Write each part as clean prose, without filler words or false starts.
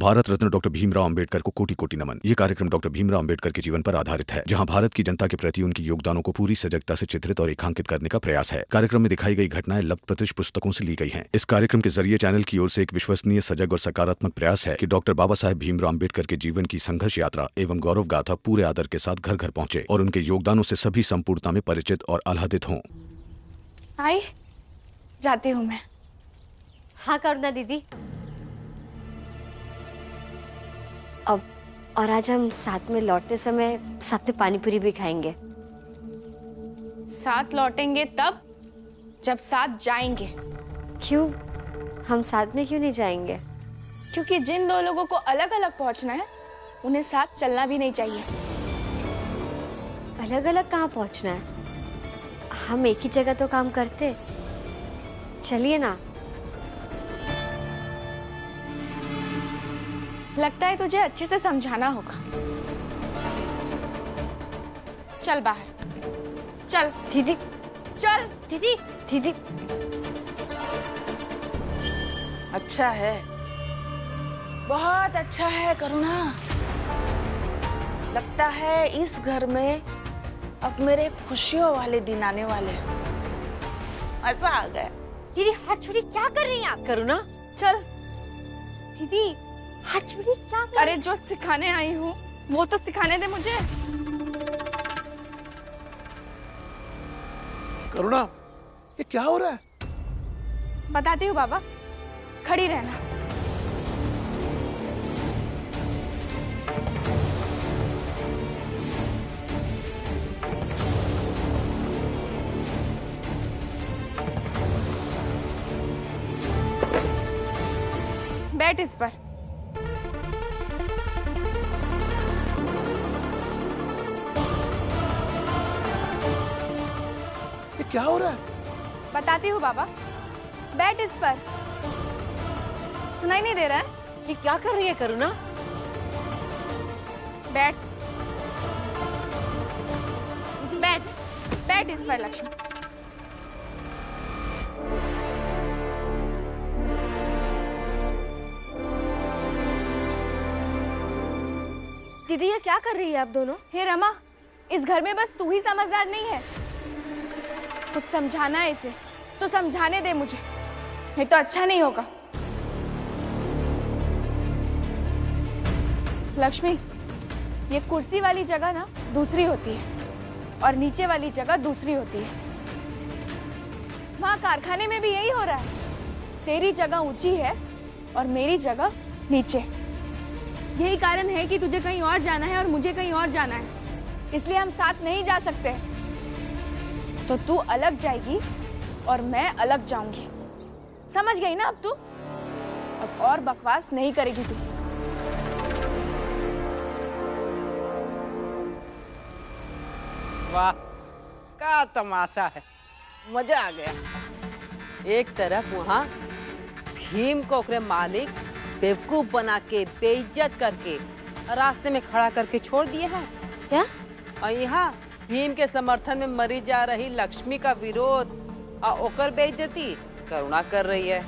Bharat Ratna doctor Bhimrao Ambedkar को कोटि कोटि नमन। ये कार्यक्रम डॉक्टर भीमराव अंबेडकर के जीवन पर आधारित है, जहां भारत की जनता के प्रति उनके योगदानों को पूरी सजगता से चित्रित और रेखांकित करने का प्रयास है। कार्यक्रम में दिखाई गई घटनाएं लब्ध प्रतिष्ठ पुस्तकों से ली गई हैं। इस कार्यक्रम के जरिए चैनल की ओर से एक विश्वसनीय, सजग और सकारात्मक प्रयास है कि डॉक्टर बाबा साहेब भीमराव अंबेडकर के जीवन की संघर्ष यात्रा एवं गौरव गाथा पूरे आदर के साथ घर घर पहुंचे और उनके योगदानों से सभी संपूर्णता में परिचित और आह्लादित हों। आई जाती हूँ मैं। हाँ करुणा दीदी। अब और आज हम साथ में लौटते समय साथ में पानी पूरी भी खाएंगे। साथ लौटेंगे तब जब साथ जाएंगे। क्यों? हम साथ में क्यों नहीं जाएंगे? क्योंकि जिन दो लोगों को अलग अलग पहुंचना है उन्हें साथ चलना भी नहीं चाहिए। अलग अलग कहाँ पहुंचना है? हम एक ही जगह तो काम करते। चलिए ना। लगता है तुझे अच्छे से समझाना होगा। चल बाहर चल। दीदी चल। दीदी दीदी। अच्छा है, बहुत अच्छा है करुणा। लगता है इस घर में अब मेरे खुशियों वाले दिन आने वाले हैं। मजा आ गया। दीदी हाथ छोड़ी, क्या कर रही हैं आप? करुणा चल। दीदी हाथ छोड़ी, क्या कर? अरे जो सिखाने आई हूँ वो तो सिखाने दे मुझे। करुणा ये क्या हो रहा है? बताती हूँ बाबा, खड़ी रहना। बैठ इस पर। ये क्या हो रहा है? बताती हूँ बाबा, बैठ इस पर। सुनाई नहीं दे रहा है? ये क्या कर रही है करुणा? बैठ बैठ बैठ इस पर लक्ष्मी। दीदी ये क्या कर रही है आप दोनों? हे रमा, इस घर में बस तू ही समझदार नहीं है। कुछ समझाना है इसे तो समझाने दे मुझे, नहीं तो अच्छा नहीं होगा। लक्ष्मी, ये कुर्सी वाली जगह ना दूसरी होती है और नीचे वाली जगह दूसरी होती है। वहां कारखाने में भी यही हो रहा है। तेरी जगह ऊंची है और मेरी जगह नीचे। यही कारण है कि तुझे कहीं और जाना है और मुझे कहीं और जाना है, इसलिए हम साथ नहीं जा सकते। तो तू अलग जाएगी और मैं अलग जाऊंगी। समझ गई ना अब तू? अब और बकवास नहीं करेगी तू। वाह क्या तमाशा है, मजा आ गया। एक तरफ वहाँ भीम को ओकरे मालिक बेवकूफ बना के बेइज्जत करके रास्ते में खड़ा करके छोड़ दिए हैं क्या? और यहाँ भीम के समर्थन में मरी जा रही लक्ष्मी का विरोध और ओकर बेइज्जती करुणा कर रही है।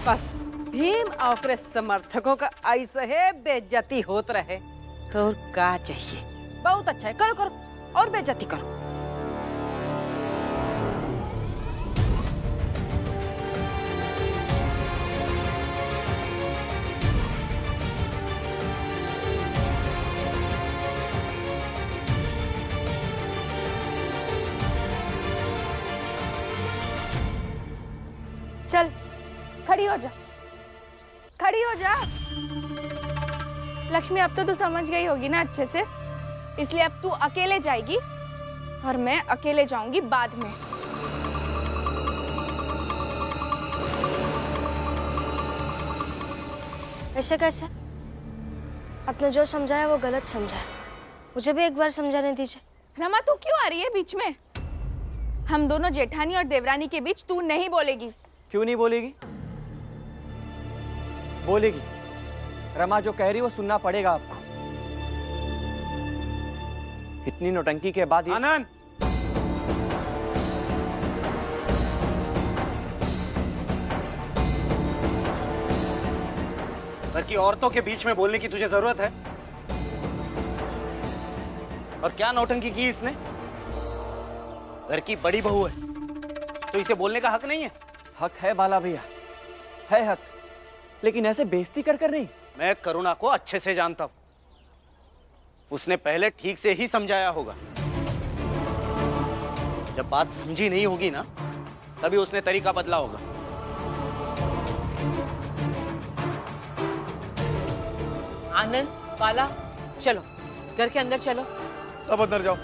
बस भीम और ओकरे समर्थकों का ऐसे ही बेइज्जती होत रहे तो और का चाहिए। बहुत अच्छा है, करो करो और बेइज्जती करो। चल खड़ी हो जा, खड़ी हो जा। लक्ष्मी अब तो तू समझ गई होगी ना अच्छे से, इसलिए अब तू अकेले जाएगी और मैं अकेले जाऊंगी बाद में। ऐसे कैसे? आपने जो समझाया वो गलत समझाया, मुझे भी एक बार समझाने दीजिए। रमा तू क्यों आ रही है बीच में? हम दोनों जेठानी और देवरानी के बीच तू नहीं बोलेगी। क्यों नहीं बोलेगी? बोलेगी। रमा जो कह रही वो सुनना पड़ेगा आपको। इतनी नौटंकी के बाद ये... आनंद, घर की औरतों के बीच में बोलने की तुझे जरूरत है? और क्या नौटंकी की इसने? घर की बड़ी बहू है तो इसे बोलने का हक नहीं है? हक है बाला भैया, है हक, लेकिन ऐसे बेइज्जती कर कर नहीं। मैं करुणा को अच्छे से जानता हूं, उसने पहले ठीक से ही समझाया होगा। जब बात समझी नहीं होगी ना, तभी उसने तरीका बदला होगा। आनंद, बाला, चलो घर के अंदर चलो। सब अंदर जाओ,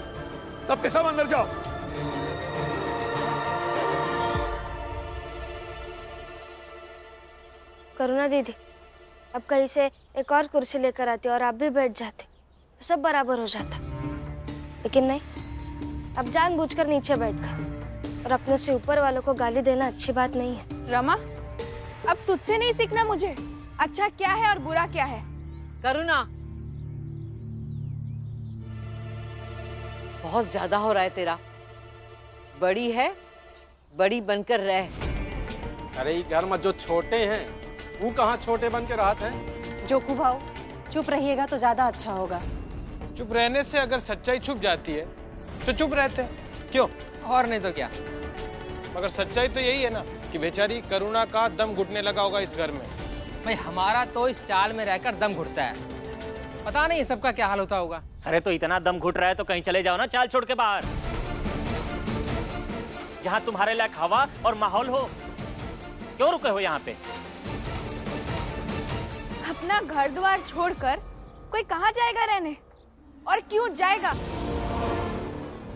सबके सब अंदर जाओ। करुणा दीदी, अब कहीं से एक और कुर्सी लेकर आती और आप भी बैठ जाते तो सब बराबर हो जाता, लेकिन नहीं, अब जानबूझकर नीचे बैठकर और अपने से ऊपर वालों को गाली देना अच्छी बात नहीं है। रमा, अब तुझसे नहीं सीखना मुझे अच्छा क्या है और बुरा क्या है। करुणा, बहुत ज्यादा हो रहा है तेरा। बड़ी है, बड़ी बनकर रह। अरे ये घर में जो छोटे हैं वो कहाँ छोटे बन के राहत है। जोकू भाऊ, चुप रहिएगा तो ज्यादा अच्छा होगा। चुप रहने से अगर सच्चाई छुप जाती है तो चुप रहते हैं, क्यों? और नहीं तो क्या। मगर सच्चाई तो यही है ना कि बेचारी करुणा का दम घुटने लगा होगा इस घर में। भाई हमारा तो इस चाल में रहकर दम घुटता है, पता नहीं सबका क्या हाल होता होगा। अरे तो इतना दम घुट रहा है तो कहीं चले जाओ ना, चाल छोड़ के बाहर, जहां तुम्हारे लायक हवा और माहौल हो। क्यों रुके हो यहाँ पे? अपना घर द्वार छोड़कर कोई कहाँ जाएगा रहने, और क्यों जाएगा?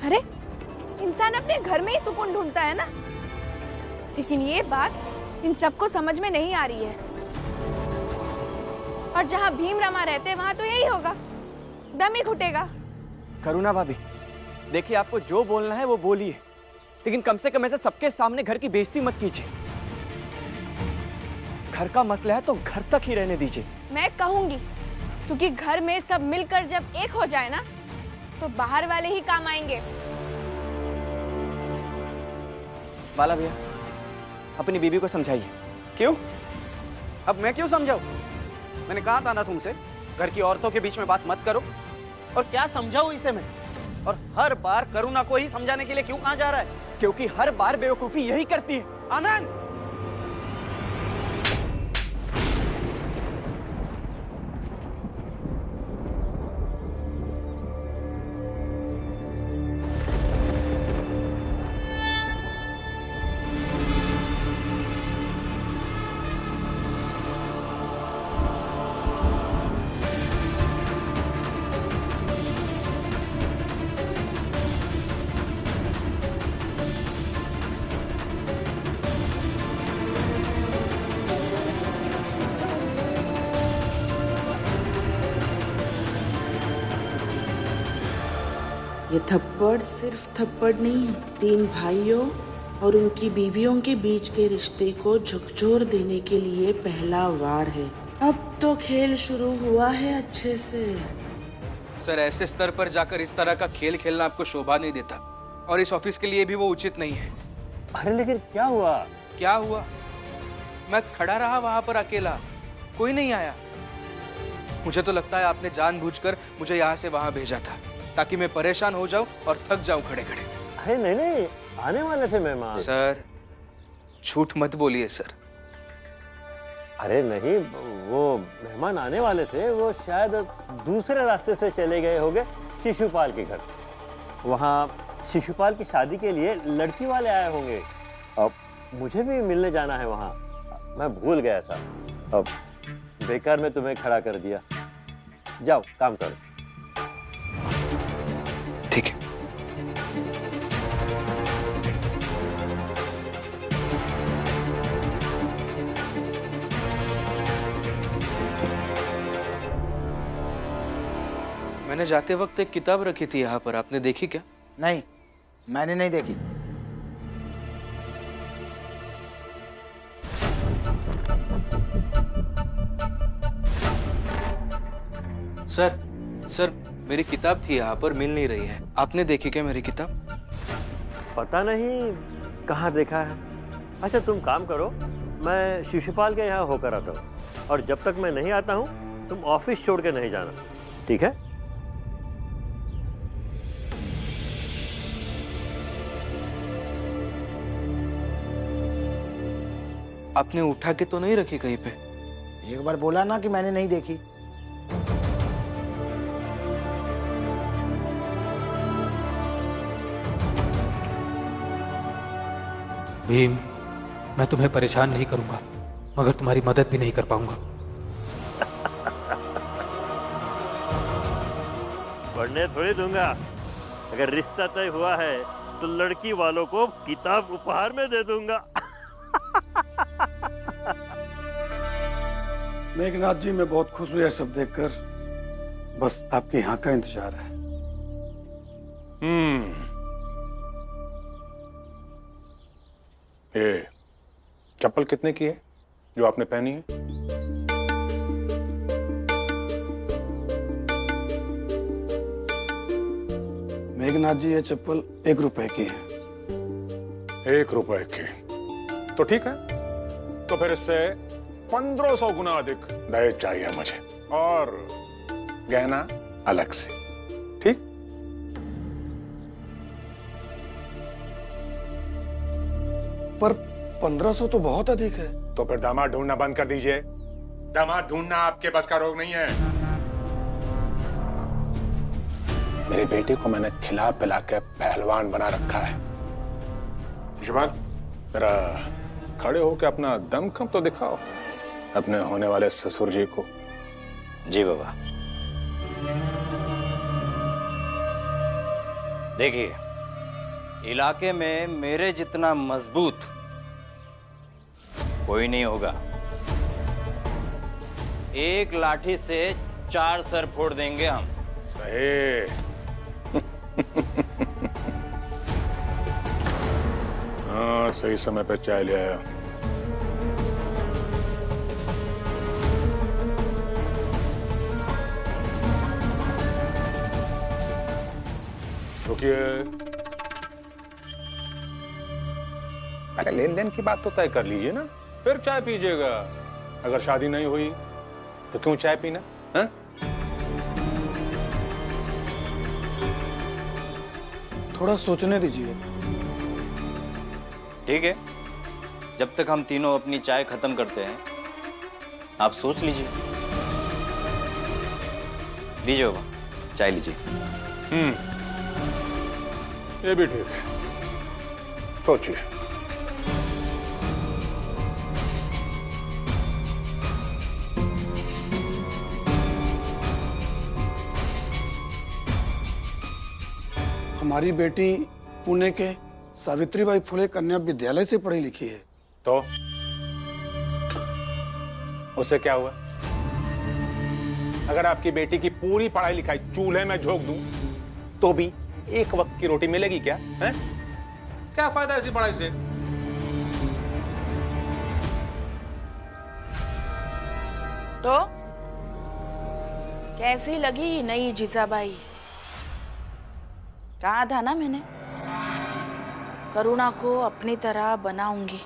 अरे इंसान अपने घर में ही सुकून ढूंढता है ना। लेकिन ये बात इन सबको समझ में नहीं आ रही है। और जहाँ भीम रमा रहते वहां तो यही होगा, दम ही घुटेगा। करुणा भाभी, देखिए आपको जो बोलना है वो बोलिए, लेकिन कम से कम ऐसे सबके सामने घर की बेइज्जती मत कीजिए। घर का मसला है तो घर तक ही रहने दीजिए। मैं कहूंगी, क्योंकि घर में सब मिलकर जब एक हो जाए ना तो बाहर वाले ही काम आएंगे। बाला भैया, अपनी बीबी को समझाइए। क्यों? अब मैं क्यों समझाऊं? मैंने कहा था ना तुमसे, घर की औरतों के बीच में बात मत करो। और क्या समझाऊं इसे मैं? और हर बार करुणा को ही समझाने के लिए क्यों कहा जा रहा है? क्योंकि हर बार बेवकूफी यही करती है। आनंद, ये थप्पड़ सिर्फ थप्पड़ नहीं है, 3 भाइयों और उनकी बीवियों के बीच के रिश्ते को झकझोर देने के लिए पहला वार है। अब तो खेल शुरू हुआ है अच्छे से। सर, ऐसे स्तर पर जाकर इस तरह का खेल खेलना आपको शोभा नहीं देता, और इस ऑफिस के लिए भी वो उचित नहीं है। अरे लेकिन क्या हुआ? क्या हुआ? मैं खड़ा रहा वहां पर अकेला, कोई नहीं आया। मुझे तो लगता है आपने जानबूझकर मुझे यहाँ से वहां भेजा था, ताकि मैं परेशान हो जाऊं और थक जाऊं खड़े खड़े। अरे नहीं नहीं, आने वाले थे मेहमान। सर, झूठ मत बोलिए सर। अरे नहीं, वो मेहमान आने वाले थे, वो शायद दूसरे रास्ते से चले गए होंगे शिशुपाल के घर। वहाँ शिशुपाल की शादी के लिए लड़की वाले आए होंगे। अब मुझे भी मिलने जाना है वहाँ, मैं भूल गया था। अब बेकार में तुम्हें खड़ा कर दिया। जाओ काम करो। ठीक है। मैंने जाते वक्त एक किताब रखी थी यहाँ पर, आपने देखी क्या? नहीं, मैंने नहीं देखी। सर, मेरी किताब थी यहाँ पर, मिल नहीं रही है। आपने देखी क्या मेरी किताब? पता नहीं कहाँ देखा है। अच्छा तुम काम करो, मैं शिशुपाल के यहाँ होकर आता हूँ, और जब तक मैं नहीं आता हूँ तुम ऑफिस छोड़ के नहीं जाना, ठीक है? आपने उठा के तो नहीं रखी कहीं पे? एक बार बोला ना कि मैंने नहीं देखी। भीम, मैं तुम्हें परेशान नहीं करूंगा, मगर तुम्हारी मदद भी नहीं कर पाऊंगा। पढ़ने थोड़ी दूंगा। अगर रिश्ता तय हुआ है तो लड़की वालों को किताब उपहार में दे दूंगा। मेघनाथ जी, मैं बहुत खुश हुआ यह सब देखकर। बस आपके यहाँ का इंतजार है। ये चप्पल कितने की है जो आपने पहनी है? मेघनाथ जी, ये चप्पल 1 रुपए की है। 1 रुपए की? तो ठीक है, तो फिर इससे 1500 गुना अधिक दहेज चाहिए मुझे, और गहना अलग से, ठीक? पर 1500 तो बहुत अधिक है। तो फिर दामाद ढूंढना बंद कर दीजिए। दामाद ढूंढना आपके बस का रोग नहीं है। मेरी बेटी को मैंने खिला पिला के पहलवान बना रखा है। शिशुपाल, जरा खड़े होकर अपना दमखम तो दिखाओ अपने होने वाले ससुर जी को। जी बाबा। देखिए, इलाके में मेरे जितना मजबूत कोई नहीं होगा। एक लाठी से 4 सर फोड़ देंगे हम। सही। हाँ, सही समय पे चाय ले आया। रुकिए, पहले लेन देन की बात तो तय कर लीजिए ना, फिर चाय पीजिएगा। अगर शादी नहीं हुई तो क्यों चाय पीना? हाँ? थोड़ा सोचने दीजिए। ठीक है, जब तक हम तीनों अपनी चाय खत्म करते हैं आप सोच लीजिए। लीजिए बाबा, चाय लीजिए। ये भी ठीक है, सोचिए। हमारी बेटी पुणे के सावित्रीबाई फुले कन्या विद्यालय से पढ़ी लिखी है। तो उससे क्या हुआ? अगर आपकी बेटी की पूरी पढ़ाई लिखाई चूल्हे में झोंक दूं तो भी एक वक्त की रोटी मिलेगी क्या? है? क्या फायदा ऐसी पढ़ाई से? तो कैसी लगी नई जीजाबाई? कहा था ना मैंने, करुणा को अपनी तरह बनाऊंगी।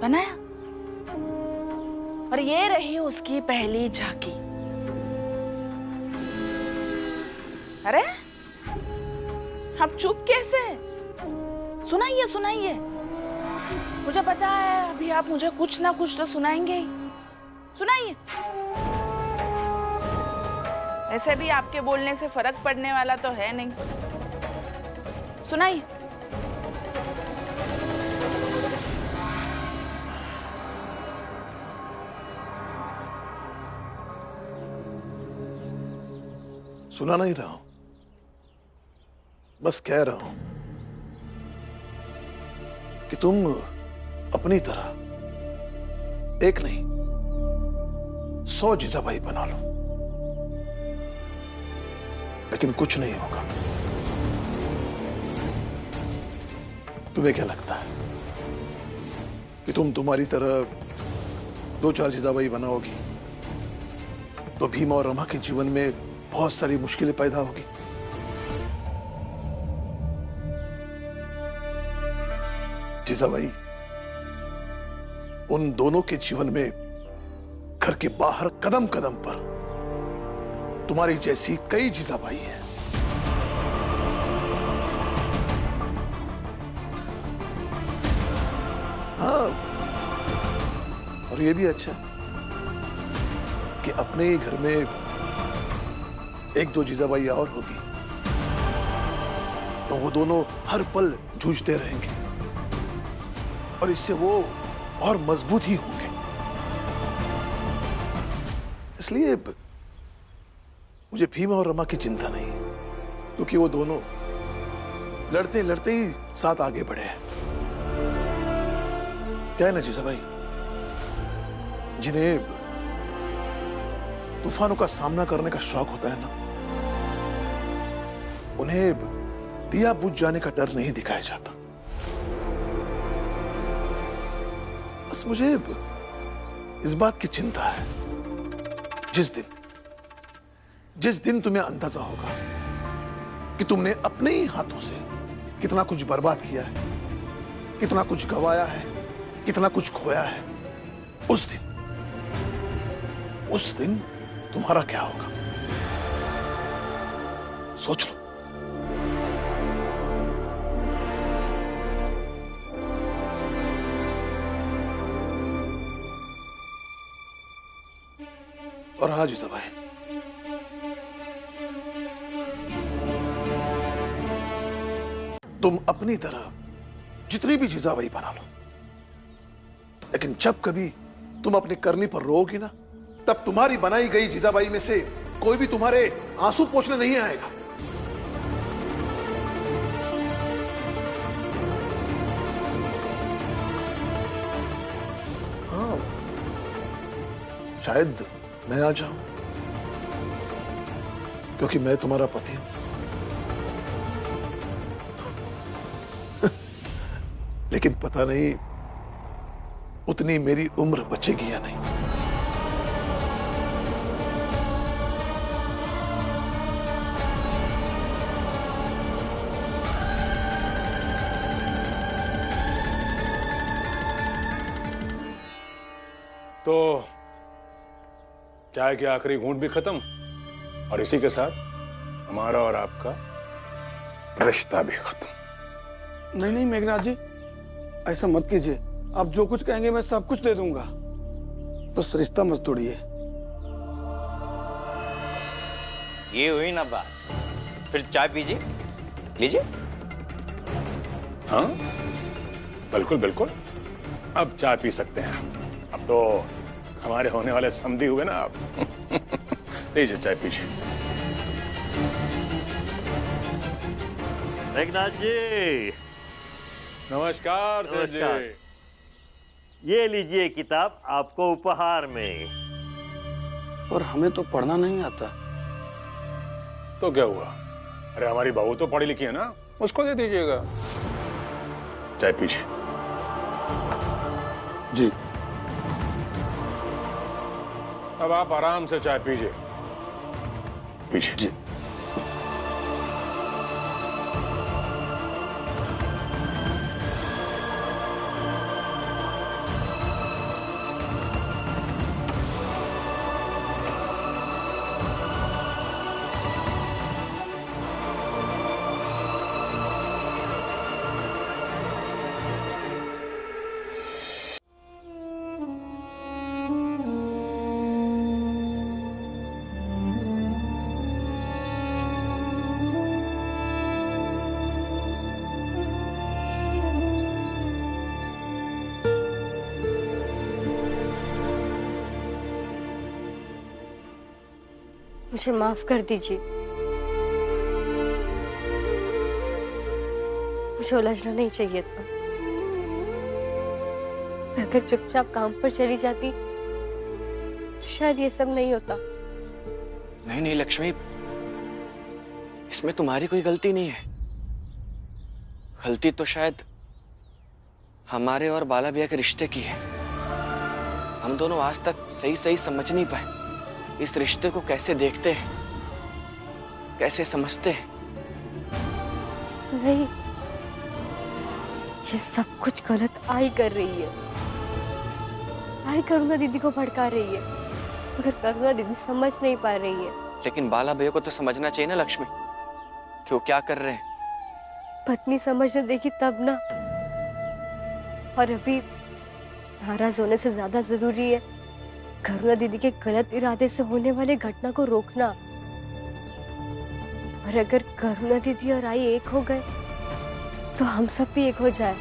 बनाया, और ये रही उसकी पहली झांकी। अरे अब चुप कैसे? सुनाइए सुनाइए, मुझे पता है अभी आप मुझे कुछ ना कुछ तो सुनाएंगे ही। सुनाइए। ऐसे भी आपके बोलने से फर्क पड़ने वाला तो है नहीं। सुनाइए। सुना नहीं रहा हूं, बस कह रहा हूं कि तुम अपनी तरह एक नहीं 100 जीजाबाई बना लो, लेकिन कुछ नहीं होगा। तुम्हें क्या लगता है कि तुम तुम्हारी तरह 2-4 जीजाबाई बनाओगी तो भीम और रमा के जीवन में बहुत सारी मुश्किलें पैदा होगी? जीजाबाई, उन दोनों के जीवन में घर के बाहर कदम कदम पर तुम्हारी जैसी कई जीजाबाई हैं। हाँ, और ये भी अच्छा कि अपने ही घर में एक दो जीजाबाई और होगी तो वो दोनों हर पल जूझते रहेंगे और इससे वो और मजबूत ही होंगे। इसलिए मुझे भीम और रमा की चिंता नहीं, क्योंकि वो दोनों लड़ते लड़ते ही साथ आगे बढ़े हैं। क्या है ना जीजाबाई, जिन्हें तूफानों का सामना करने का शौक होता है ना, उन्हें दिया बुझ जाने का डर नहीं दिखाया जाता। बस मुझे इस बात की चिंता है, जिस दिन तुम्हें अंदाजा होगा कि तुमने अपने ही हाथों से कितना कुछ बर्बाद किया है, कितना कुछ गवाया है, कितना कुछ खोया है, उस दिन तुम्हारा क्या होगा, सोच लो। और हाँ जीजाबाई, तुम अपनी तरह जितनी भी जीजाबाई बना लो, लेकिन जब कभी तुम अपनी करनी पर रोओगी ना, तब तुम्हारी बनाई गई जीजाबाई में से कोई भी तुम्हारे आंसू पोंछने नहीं आएगा। हाँ, शायद मैं आ जाऊं, क्योंकि मैं तुम्हारा पति हूं। लेकिन पता नहीं उतनी मेरी उम्र बचेगी या नहीं। तो चाय की आखिरी घूंट भी खत्म और इसी के साथ हमारा और आपका रिश्ता भी खत्म। नहीं नहीं मेघनाथ जी, ऐसा मत कीजिए। आप जो कुछ कहेंगे मैं सब कुछ दे दूंगा, बस रिश्ता मत तोड़िए। ये हुई ना बात, फिर चाय पीजिए, लीजिए। हाँ बिल्कुल बिल्कुल, अब चाय पी सकते हैं। अब तो हमारे होने वाले समधी हुए ना आप। लीजिए चाय पीजिए। मेघनाथ जी नमस्कार सर जी। ये लीजिए किताब आपको उपहार में। और हमें तो पढ़ना नहीं आता। तो क्या हुआ, अरे हमारी बहू तो पढ़ी लिखी है ना, उसको दे दीजिएगा। चाय पीजिए। जी। अब आप आराम से चाय पीजिए, पीजिए। जी। मुझे माफ कर दीजिए। मुझे उलझना नहीं चाहिए था। मैं अगर चुपचाप काम पर चली जाती तो शायद ये सब नहीं होता। नहीं नहीं लक्ष्मी, इसमें तुम्हारी कोई गलती नहीं है। गलती तो शायद हमारे और बाला भैया के रिश्ते की है। हम दोनों आज तक सही सही समझ नहीं पाए इस रिश्ते को कैसे देखते हैं, कैसे समझते हैं। नहीं, ये सब कुछ गलत आई कर रही है। आई करुणा दीदी को भड़का रही है, मगर करुणा दीदी समझ नहीं पा रही है। लेकिन बाला भैया को तो समझना चाहिए ना लक्ष्मी कि वो क्या कर रहे हैं। पत्नी समझने देगी तब ना। और अभी नाराज होने से ज्यादा जरूरी है करुणा दीदी के गलत इरादे से होने वाले घटना को रोकना। और अगर करुणा दीदी और आई एक हो गए तो हम सब भी एक हो जाए।